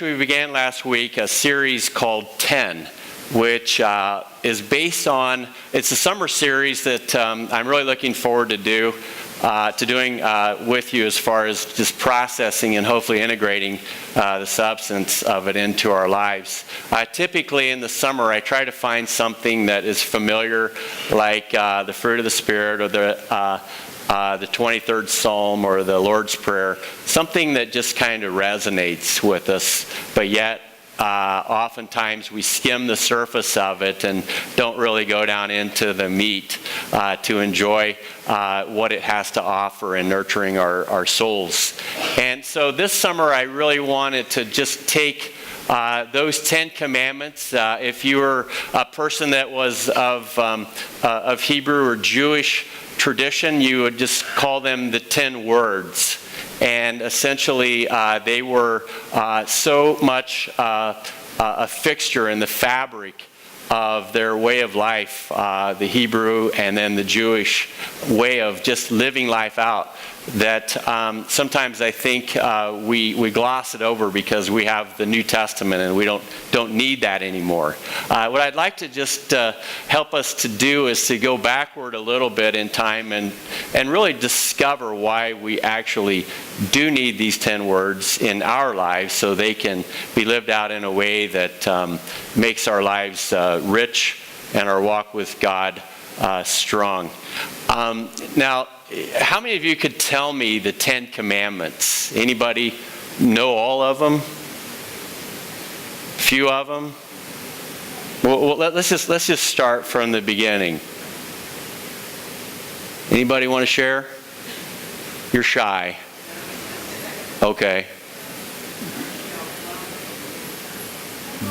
We began last week a series called 10, which is based on, it's a summer series that I'm really looking forward to doing with you as far as just processing and hopefully integrating the substance of it into our lives. Typically in the summer I try to find something that is familiar, like the fruit of the Spirit or the 23rd Psalm or the Lord's Prayer, something that just kind of resonates with us, but yet oftentimes we skim the surface of it and don't really go down into the meat to enjoy what it has to offer in nurturing our souls. And so this summer I really wanted to just take those 10 commandments. If you were a person that was of Hebrew or Jewish tradition, you would just call them the 10 words. And essentially, they were so much a fixture in the fabric of their way of life, the Hebrew and then the Jewish way of just living life out, that sometimes I think we gloss it over because we have the New Testament and we don't need that anymore. What I'd like to just help us to do is to go backward a little bit in time and really discover why we actually do need these 10 words in our lives so they can be lived out in a way that makes our lives rich and our walk with God strong. Now, how many of you could tell me the 10 commandments? Anybody know all of them? Few of them? Well, let's just start from the beginning. Anybody want to share? You're shy. Okay.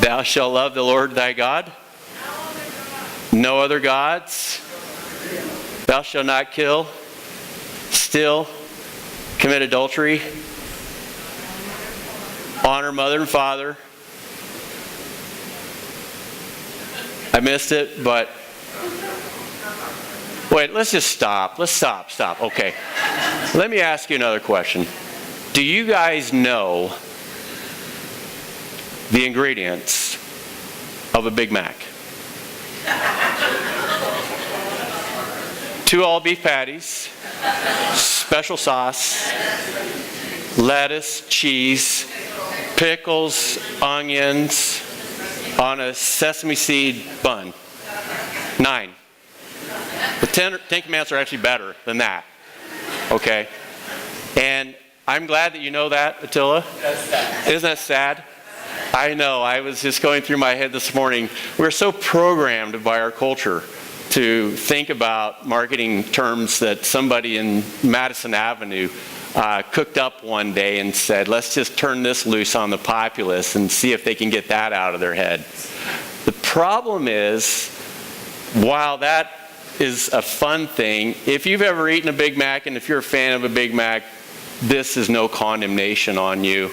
Thou shalt love the Lord thy God. No other gods. Thou shalt not kill, steal, commit adultery, honor mother and father. I missed it, but wait, let's just stop. Let's stop. Okay. Let me ask you another question. Do you guys know the ingredients of a Big Mac? 2 all-beef patties, special sauce, lettuce, cheese, pickles, onions, on a sesame seed bun. 9. The 10 commandments are actually better than that. Okay? And I'm glad that you know that, Attila. Isn't that sad? I know. I was just going through my head this morning. We're so programmed by our culture to think about marketing terms that somebody in Madison Avenue cooked up one day and said, let's just turn this loose on the populace and see if they can get that out of their head. The problem is, while that is a fun thing, if you've ever eaten a Big Mac and if you're a fan of a Big Mac, this is no condemnation on you.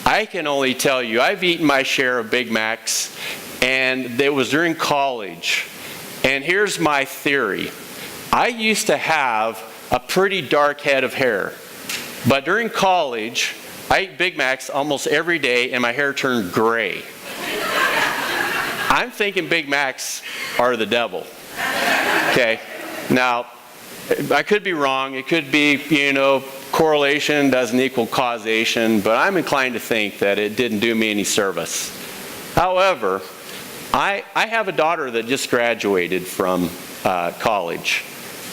I can only tell you, I've eaten my share of Big Macs, and it was during college. And here's my theory. I used to have a pretty dark head of hair. But during college, I ate Big Macs almost every day and my hair turned gray. I'm thinking Big Macs are the devil. Okay? Now, I could be wrong. It could be, correlation doesn't equal causation, but I'm inclined to think that it didn't do me any service. However, I have a daughter that just graduated from college,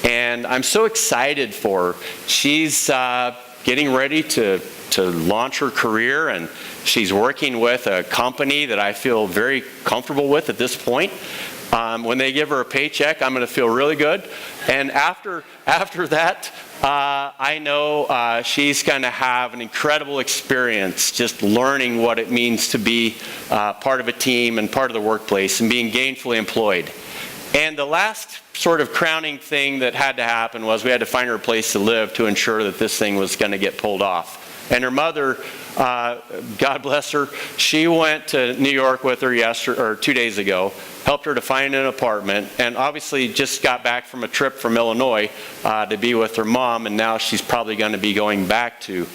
and I'm so excited for her. She's getting ready to launch her career, and she's working with a company that I feel very comfortable with at this point. When they give her a paycheck, I'm going to feel really good. And after that, I know she's going to have an incredible experience just learning what it means to be part of a team and part of the workplace and being gainfully employed. And the last sort of crowning thing that had to happen was we had to find her a place to live to ensure that this thing was going to get pulled off. And her mother, God bless her, she went to New York with her 2 days ago, helped her to find an apartment, and obviously just got back from a trip from Illinois to be with her mom, and now she's probably going to be going back to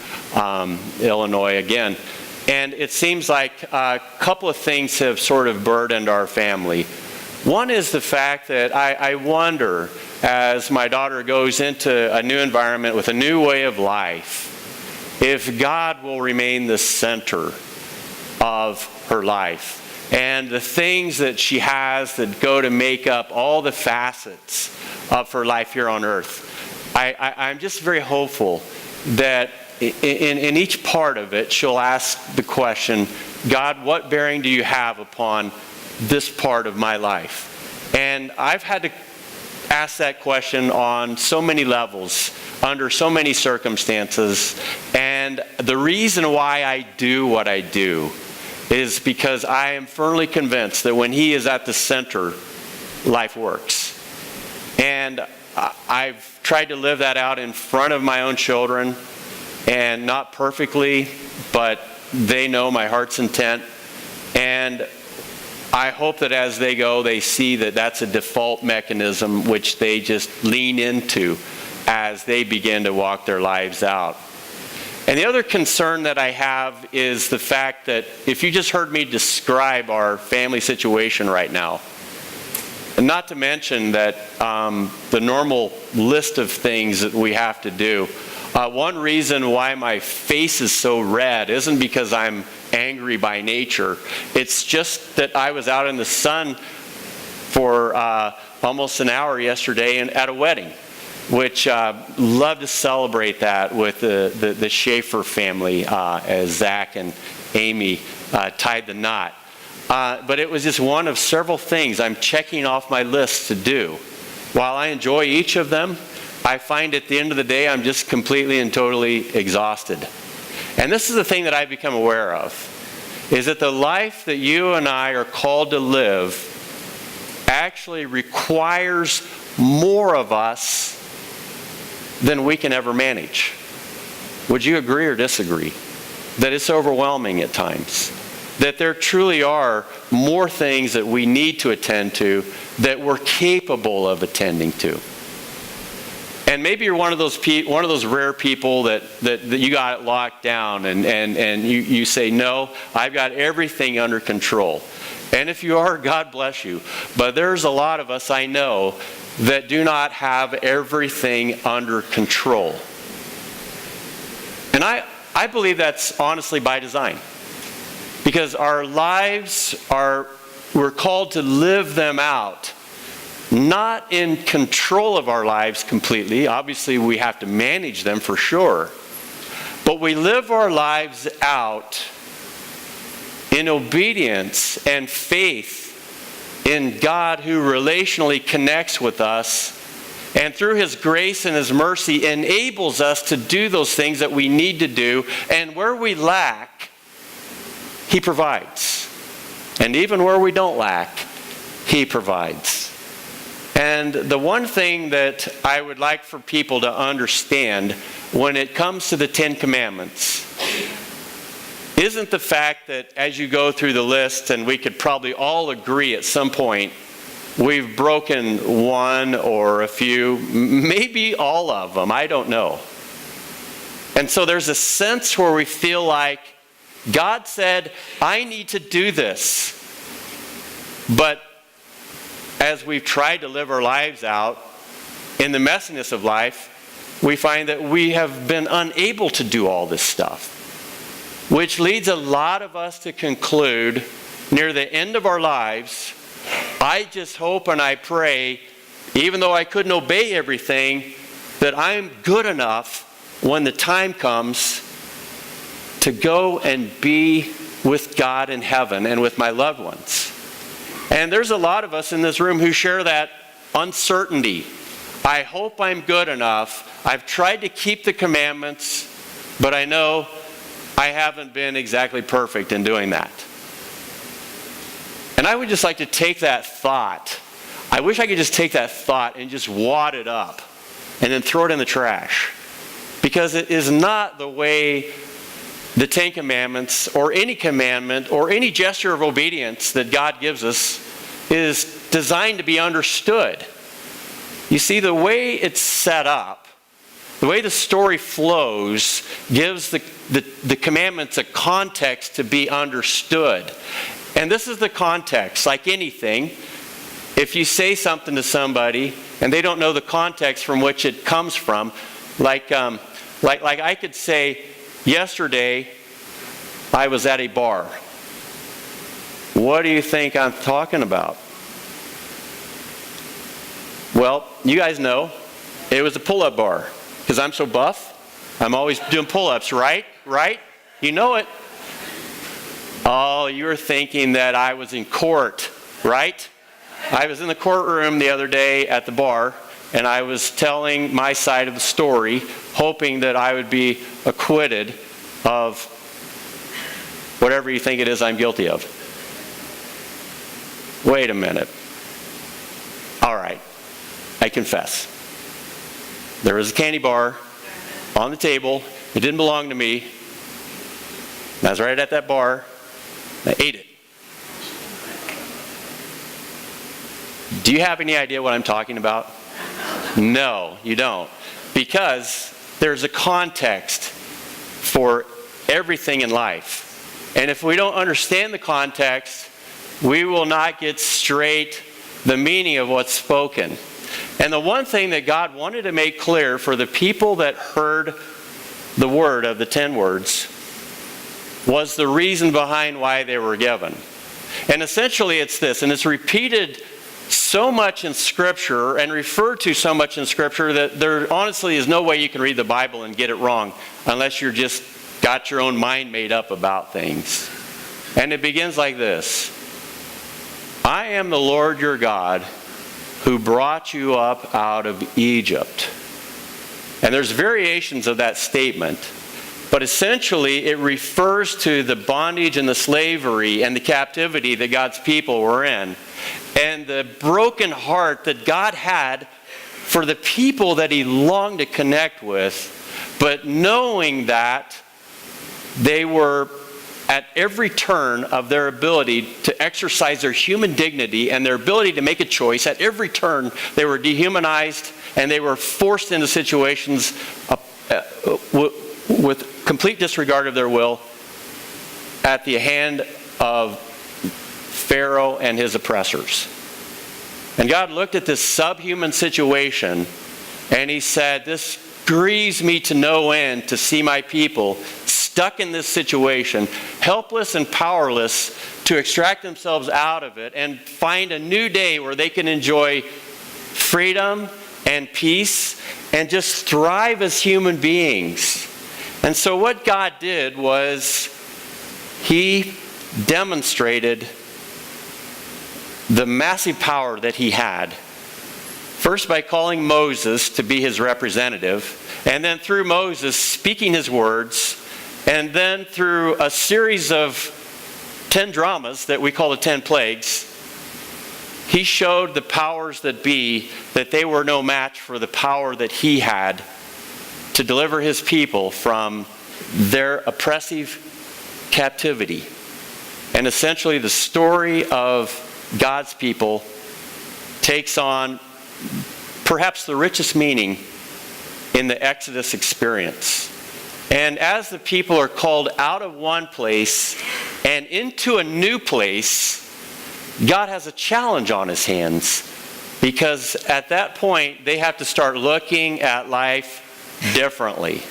Illinois again. And it seems like a couple of things have sort of burdened our family. One is the fact that I wonder, as my daughter goes into a new environment with a new way of life, if God will remain the center of her life. And the things that she has that go to make up all the facets of her life here on earth. I'm just very hopeful that in each part of it, she'll ask the question, God, what bearing do you have upon this part of my life? And I've had to ask that question on so many levels, under so many circumstances. And the reason why I do what I do is because I am firmly convinced that when He is at the center, life works. And I've tried to live that out in front of my own children, and not perfectly, but they know my heart's intent. And I hope that as they go, they see that that's a default mechanism which they just lean into as they begin to walk their lives out. And the other concern that I have is the fact that if you just heard me describe our family situation right now, and not to mention that the normal list of things that we have to do, one reason why my face is so red isn't because I'm angry by nature. It's just that I was out in the sun for almost an hour yesterday at a wedding, which love to celebrate that with the Schaefer family as Zach and Amy tied the knot. But it was just one of several things I'm checking off my list to do. While I enjoy each of them, I find at the end of the day I'm just completely and totally exhausted. And this is the thing that I've become aware of, is that the life that you and I are called to live actually requires more of us than we can ever manage. Would you agree or disagree? That it's overwhelming at times. That there truly are more things that we need to attend to that we're capable of attending to. And maybe you're one of those rare people that you got it locked down and you say, no, I've got everything under control. And if you are, God bless you. But there's a lot of us I know that do not have everything under control. And I believe that's honestly by design. Because our lives we're called to live them out. Not in control of our lives completely. Obviously, we have to manage them for sure. But we live our lives out in obedience and faith in God who relationally connects with us, and through His grace and His mercy enables us to do those things that we need to do, and where we lack, He provides. And even where we don't lack, He provides. And the one thing that I would like for people to understand when it comes to the Ten Commandments isn't the fact that as you go through the list, and we could probably all agree at some point, we've broken one or a few, maybe all of them, I don't know. And so there's a sense where we feel like God said, I need to do this. But as we've tried to live our lives out in the messiness of life, we find that we have been unable to do all this stuff, which leads a lot of us to conclude near the end of our lives, I just hope and I pray, even though I couldn't obey everything, that I'm good enough when the time comes to go and be with God in heaven and with my loved ones. And there's a lot of us in this room who share that uncertainty. I hope I'm good enough. I've tried to keep the commandments, but I know I haven't been exactly perfect in doing that. And I would just like to take that thought. I wish I could just take that thought and just wad it up and then throw it in the trash. Because it is not the way the Ten Commandments or any commandment or any gesture of obedience that God gives us is designed to be understood. You see, the way it's set up the way the story flows gives the commandments a context to be understood. And this is the context. Like anything, if you say something to somebody and they don't know the context from which it comes from, like I could say, yesterday I was at a bar. What do you think I'm talking about? Well, you guys know it was a pull-up bar. Because I'm so buff, I'm always doing pull-ups, right? Right? You know it. Oh, you were thinking that I was in court, right? I was in the courtroom the other day at the bar, and I was telling my side of the story, hoping that I would be acquitted of whatever you think it is I'm guilty of. Wait a minute. All right, I confess. There was a candy bar on the table. It didn't belong to me. I was right at that bar. I ate it. Do you have any idea what I'm talking about? No, you don't. Because there's a context for everything in life. And if we don't understand the context, we will not get straight the meaning of what's spoken. And the one thing that God wanted to make clear for the people that heard the word of the 10 words was the reason behind why they were given. And essentially it's this, and it's repeated so much in Scripture and referred to so much in Scripture that there honestly is no way you can read the Bible and get it wrong unless you're just got your own mind made up about things. And it begins like this. I am the Lord your God who brought you up out of Egypt. And there's variations of that statement, but essentially it refers to the bondage and the slavery and the captivity that God's people were in, and the broken heart that God had for the people that He longed to connect with, but knowing that they were at every turn of their ability to exercise their human dignity and their ability to make a choice, at every turn they were dehumanized and they were forced into situations with complete disregard of their will at the hand of Pharaoh and his oppressors. And God looked at this subhuman situation and He said, this grieves me to no end to see my people stuck in this situation, helpless and powerless to extract themselves out of it and find a new day where they can enjoy freedom and peace and just thrive as human beings. And so what God did was He demonstrated the massive power that He had. First by calling Moses to be His representative, and then through Moses speaking His words, and then through a series of 10 dramas that we call the 10 plagues, He showed the powers that be that they were no match for the power that He had to deliver His people from their oppressive captivity. And essentially the story of God's people takes on perhaps the richest meaning in the Exodus experience. And as the people are called out of one place and into a new place, God has a challenge on His hands, because at that point they have to start looking at life differently.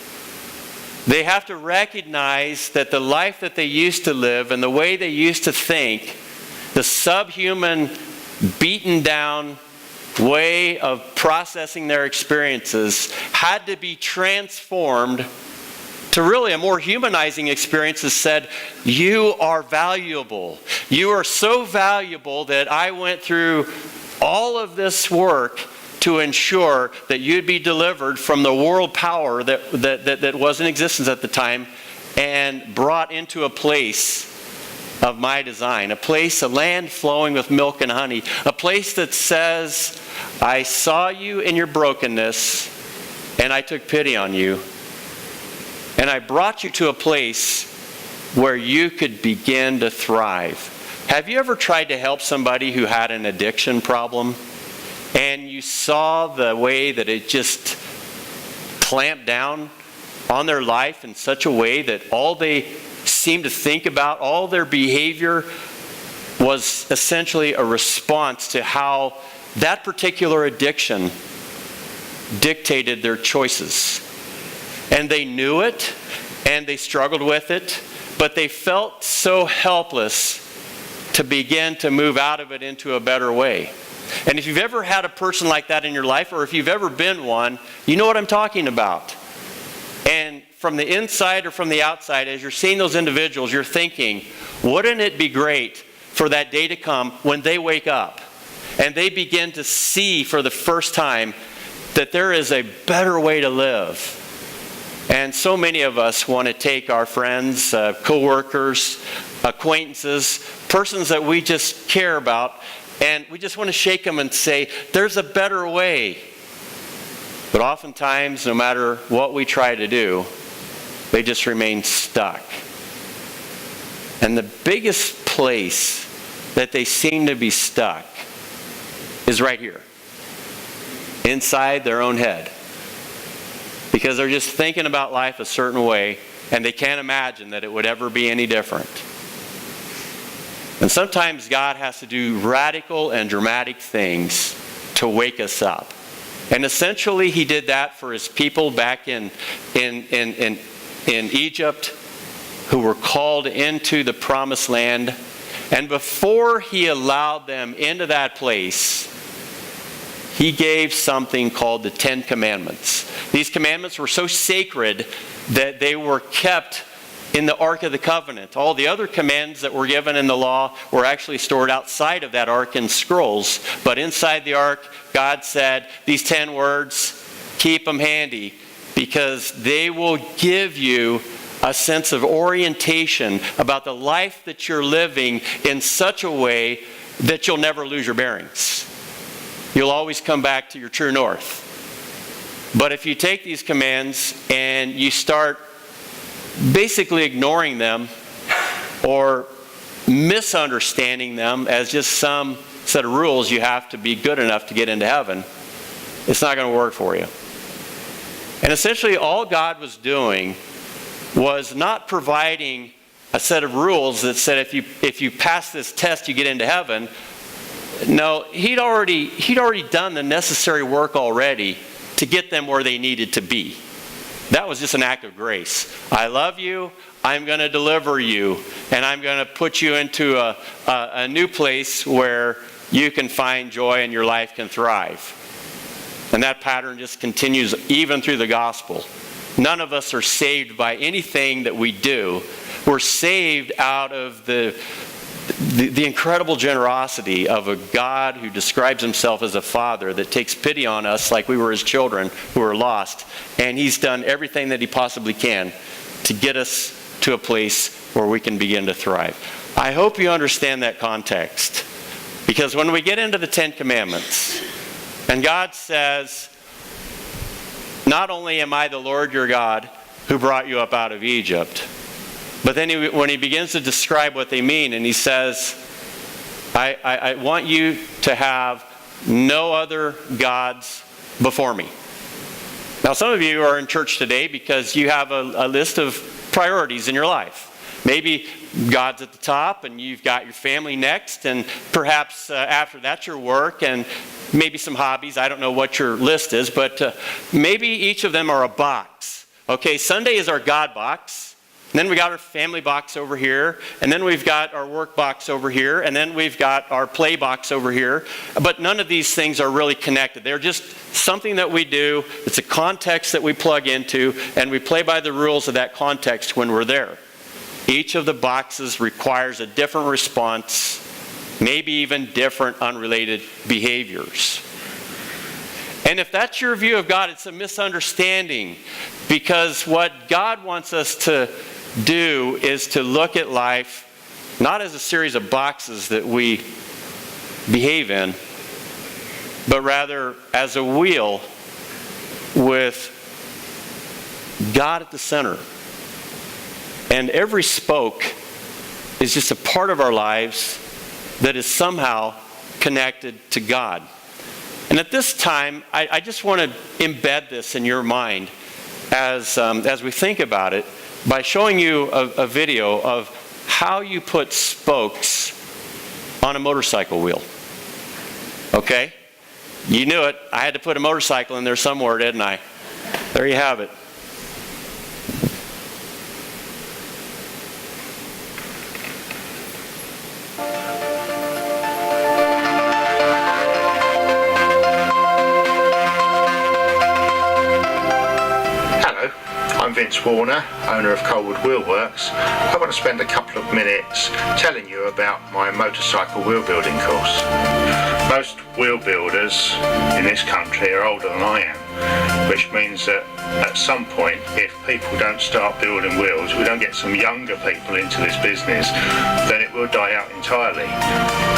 They have to recognize that the life that they used to live and the way they used to think, the subhuman, beaten down way of processing their experiences, had to be transformed to really a more humanizing experience. That said, you are valuable. You are so valuable that I went through all of this work to ensure that you'd be delivered from the world power that was in existence at the time and brought into a place of my design, a land flowing with milk and honey, a place that says, I saw you in your brokenness and I took pity on you. And I brought you to a place where you could begin to thrive. Have you ever tried to help somebody who had an addiction problem and you saw the way that it just clamp down on their life in such a way that all they seemed to think about, all their behavior was essentially a response to how that particular addiction dictated their choices. And they knew it, and they struggled with it, but they felt so helpless to begin to move out of it into a better way. And if you've ever had a person like that in your life, or if you've ever been one, you know what I'm talking about. And from the inside or from the outside, as you're seeing those individuals, you're thinking, wouldn't it be great for that day to come when they wake up and they begin to see for the first time that there is a better way to live? And so many of us want to take our friends, co-workers, acquaintances, persons that we just care about, and we just want to shake them and say, there's a better way. But oftentimes, no matter what we try to do, they just remain stuck. And the biggest place that they seem to be stuck is right here, inside their own head. Because they're just thinking about life a certain way, and they can't imagine that it would ever be any different. And sometimes God has to do radical and dramatic things to wake us up. And essentially, He did that for His people back in Egypt, who were called into the promised land. And before He allowed them into that place, He gave something called the 10 Commandments. These commandments were so sacred that they were kept in the Ark of the Covenant. All the other commands that were given in the law were actually stored outside of that Ark in scrolls. But inside the Ark, God said, these 10 words, keep them handy, because they will give you a sense of orientation about the life that you're living in such a way that you'll never lose your bearings. You'll always come back to your true north. But if you take these commands and you start basically ignoring them or misunderstanding them as just some set of rules you have to be good enough to get into heaven, it's not going to work for you. And essentially all God was doing was not providing a set of rules that said if you pass this test you get into heaven. No, he'd already done the necessary work already to get them where they needed to be. That was just an act of grace. I love you, I'm going to deliver you, and I'm going to put you into a new place where you can find joy and your life can thrive. And that pattern just continues even through the gospel. None of us are saved by anything that we do. We're saved out of the incredible generosity of a God who describes Himself as a Father that takes pity on us like we were His children who are lost. And He's done everything that He possibly can to get us to a place where we can begin to thrive. I hope you understand that context. Because when we get into the 10 Commandments, and God says, not only am I the Lord your God who brought you up out of Egypt, but then when He begins to describe what they mean, and He says, I want you to have no other gods before me. Now, some of you are in church today because you have a list of priorities in your life. Maybe God's at the top, and you've got your family next, and perhaps after that your work, and maybe some hobbies. I don't know what your list is, but maybe each of them are a box. Okay, Sunday is our God box. And then we got our family box over here, and then we've got our work box over here, and then we've got our play box over here. But none of these things are really connected. They're just something that we do. It's a context that we plug into, and we play by the rules of that context when we're there. Each of the boxes requires a different response, maybe even different unrelated behaviors. And if that's your view of God, it's a misunderstanding, because what God wants us to do is to look at life not as a series of boxes that we behave in, but rather as a wheel with God at the center. And every spoke is just a part of our lives that is somehow connected to God. And at this time, I just want to embed this in your mind as we think about it by showing you a video of how you put spokes on a motorcycle wheel. Okay? You knew it. I had to put a motorcycle in there somewhere, didn't I? There you have it. I'm Vince Warner, owner of Colwood Wheelworks. I want to spend a couple of minutes telling you about my motorcycle wheel building course. Most wheel builders in this country are older than I am, which means that at some point, if people don't start building wheels, we don't get some younger people into this business, then it will die out entirely.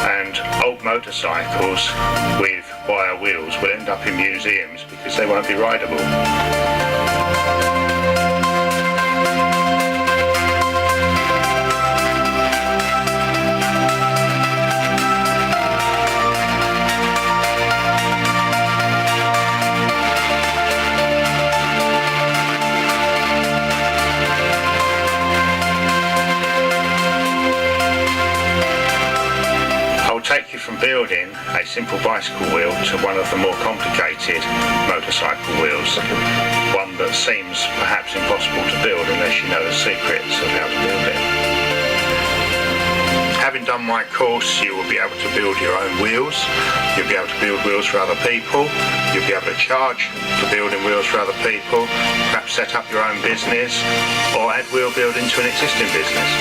And old motorcycles with wire wheels will end up in museums because they won't be rideable. Take you from building a simple bicycle wheel to one of the more complicated motorcycle wheels, one that seems perhaps impossible to build unless you know the secrets of how to build it. Having done my course, you will be able to build your own wheels, you'll be able to build wheels for other people, you'll be able to charge for building wheels for other people, perhaps set up your own business or add wheel building to an existing business.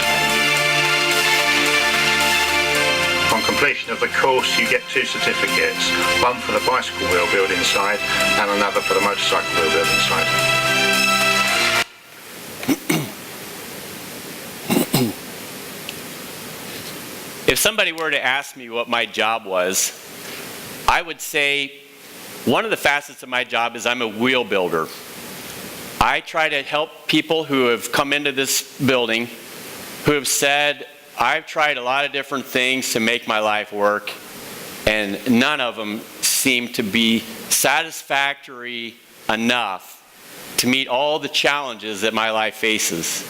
On completion of the course, you get 2 certificates, one for the bicycle wheel building side and another for the motorcycle wheel building side. If somebody were to ask me what my job was, I would say one of the facets of my job is I'm a wheel builder. I try to help people who have come into this building who have said, I've tried a lot of different things to make my life work, and none of them seem to be satisfactory enough to meet all the challenges that my life faces.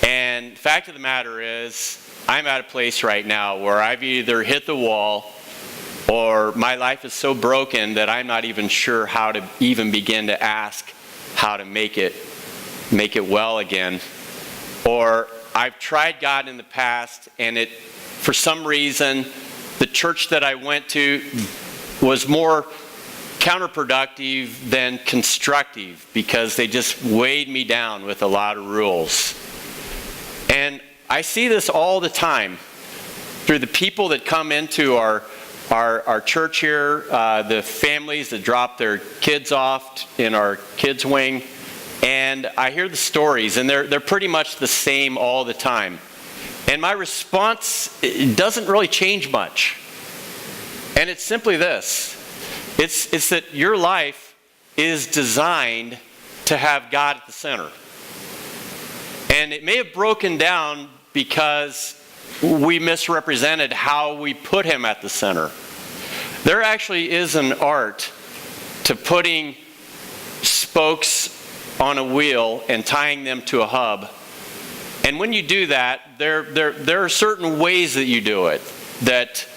And the fact of the matter is, I'm at a place right now where I've either hit the wall or my life is so broken that I'm not even sure how to even begin to ask how to make it well again. Or I've tried God in the past, and for some reason, the church that I went to was more counterproductive than constructive because they just weighed me down with a lot of rules. And I see this all the time through the people that come into our church here, the families that drop their kids off in our kids' wing. And I hear the stories, and they're pretty much the same all the time. And my response doesn't really change much. And it's simply this. It's that your life is designed to have God at the center. And it may have broken down because we misrepresented how we put Him at the center. There actually is an art to putting spokes on a wheel and tying them to a hub. And when you do that, there are certain ways that you do it that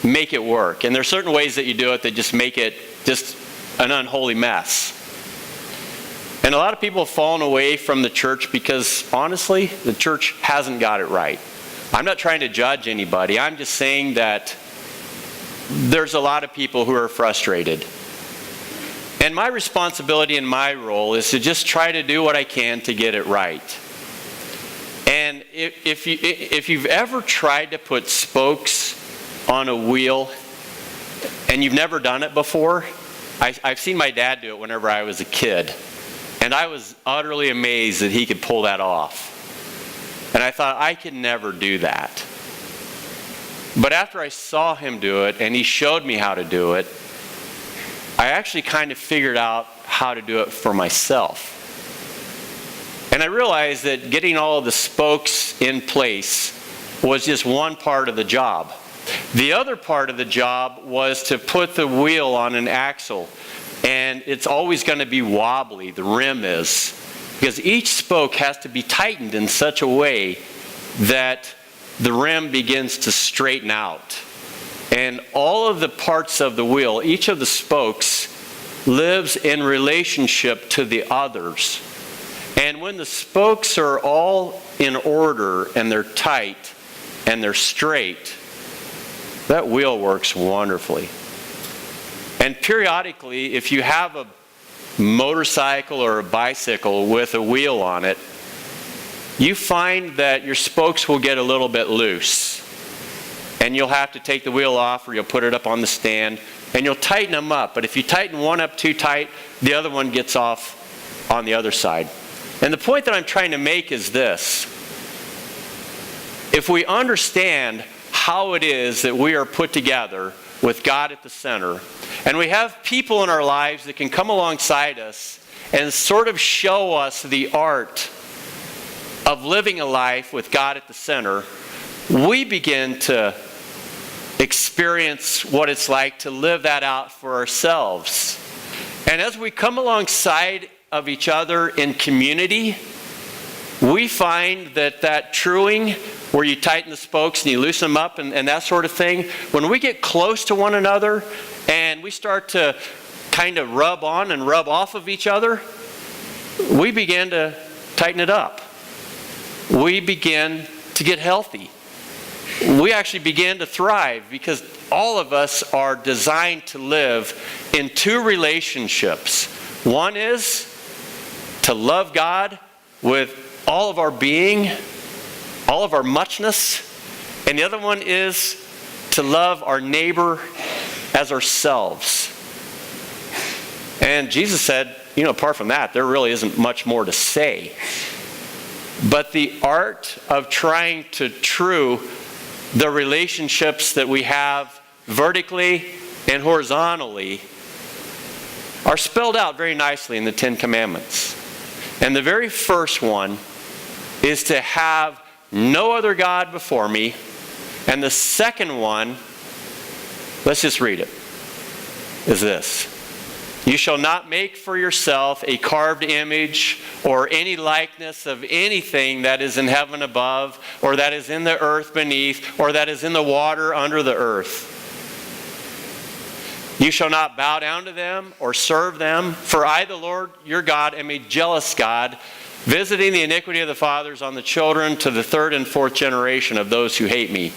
make it work. And there are certain ways that you do it that just make it just an unholy mess. And a lot of people have fallen away from the church because, honestly, the church hasn't got it right. I'm not trying to judge anybody. I'm just saying that there's a lot of people who are frustrated. And my responsibility and my role is to just try to do what I can to get it right. And if you've ever tried to put spokes on a wheel and you've never done it before, I've seen my dad do it whenever I was a kid. And I was utterly amazed that he could pull that off. And I thought, I could never do that. But after I saw him do it and he showed me how to do it, I actually kind of figured out how to do it for myself. And I realized that getting all of the spokes in place was just one part of the job. The other part of the job was to put the wheel on an axle. And it's always going to be wobbly, the rim is. Because each spoke has to be tightened in such a way that the rim begins to straighten out. And all of the parts of the wheel, each of the spokes, lives in relationship to the others. And when the spokes are all in order and they're tight and they're straight, that wheel works wonderfully. And periodically, if you have a motorcycle or a bicycle with a wheel on it, you find that your spokes will get a little bit loose. And you'll have to take the wheel off, or you'll put it up on the stand, and you'll tighten them up. But if you tighten one up too tight, the other one gets off on the other side. And the point that I'm trying to make is this. If we understand how it is that we are put together with God at the center, and we have people in our lives that can come alongside us and sort of show us the art of living a life with God at the center, we begin to experience what it's like to live that out for ourselves. And as we come alongside of each other in community, we find that truing, where you tighten the spokes and you loosen them up and that sort of thing, when we get close to one another and we start to kind of rub on and rub off of each other, we begin to tighten it up. We begin to get healthy. We actually begin to thrive, because all of us are designed to live in two relationships. One is to love God with all of our being, all of our muchness, and the other one is to love our neighbor as ourselves. And Jesus said, apart from that, there really isn't much more to say. But the art of trying to true the relationships that we have vertically and horizontally are spelled out very nicely in the Ten Commandments. And the very first one is to have no other God before me. And the second one, let's just read it, is this. You shall not make for yourself a carved image or any likeness of anything that is in heaven above, or that is in the earth beneath, or that is in the water under the earth. You shall not bow down to them or serve them, for I, the Lord your God, am a jealous God, visiting the iniquity of the fathers on the children to the third and fourth generation of those who hate me,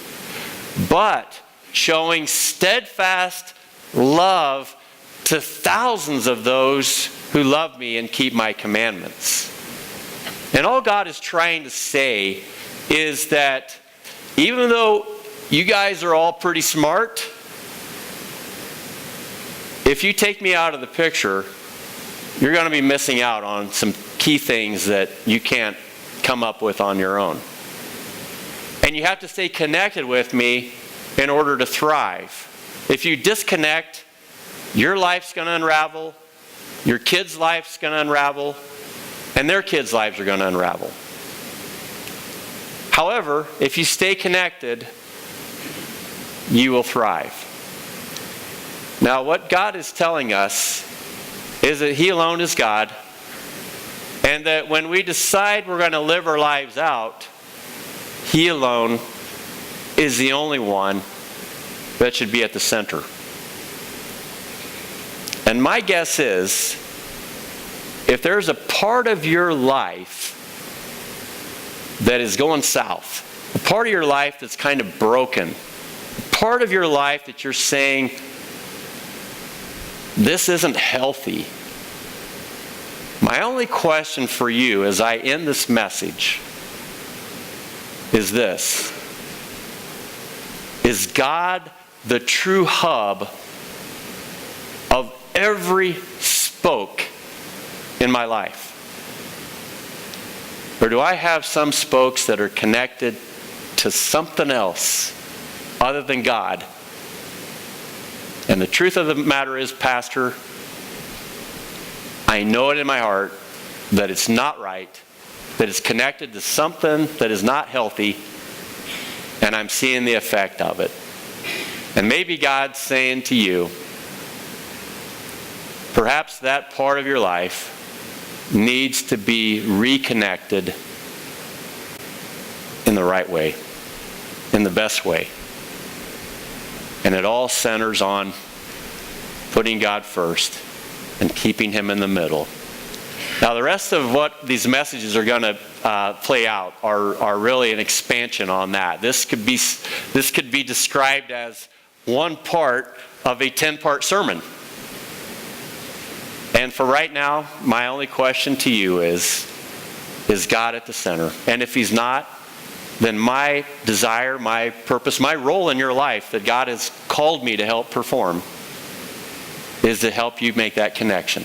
but showing steadfast love to thousands of those who love me and keep my commandments. And all God is trying to say is that even though you guys are all pretty smart, if you take me out of the picture, you're going to be missing out on some key things that you can't come up with on your own. And you have to stay connected with me in order to thrive. If you disconnect, your life's going to unravel, your kids' life's going to unravel, and their kids' lives are going to unravel. However, if you stay connected, you will thrive. Now, what God is telling us is that He alone is God, and that when we decide we're going to live our lives out, He alone is the only one that should be at the center. And my guess is, if there's a part of your life that is going south, a part of your life that's kind of broken, a part of your life that you're saying, this isn't healthy, my only question for you as I end this message is this. Is God the true hub of every spoke in my life? Or do I have some spokes that are connected to something else other than God? And the truth of the matter is, Pastor, I know it in my heart that it's not right, that it's connected to something that is not healthy, and I'm seeing the effect of it. And maybe God's saying to you, perhaps that part of your life needs to be reconnected in the right way, in the best way. And it all centers on putting God first and keeping Him in the middle. Now, the rest of what these messages are going to play out are really an expansion on that. This could be described as one part of a 10-part sermon. And for right now, my only question to you is God at the center? And if He's not, then my desire, my purpose, my role in your life that God has called me to help perform is to help you make that connection.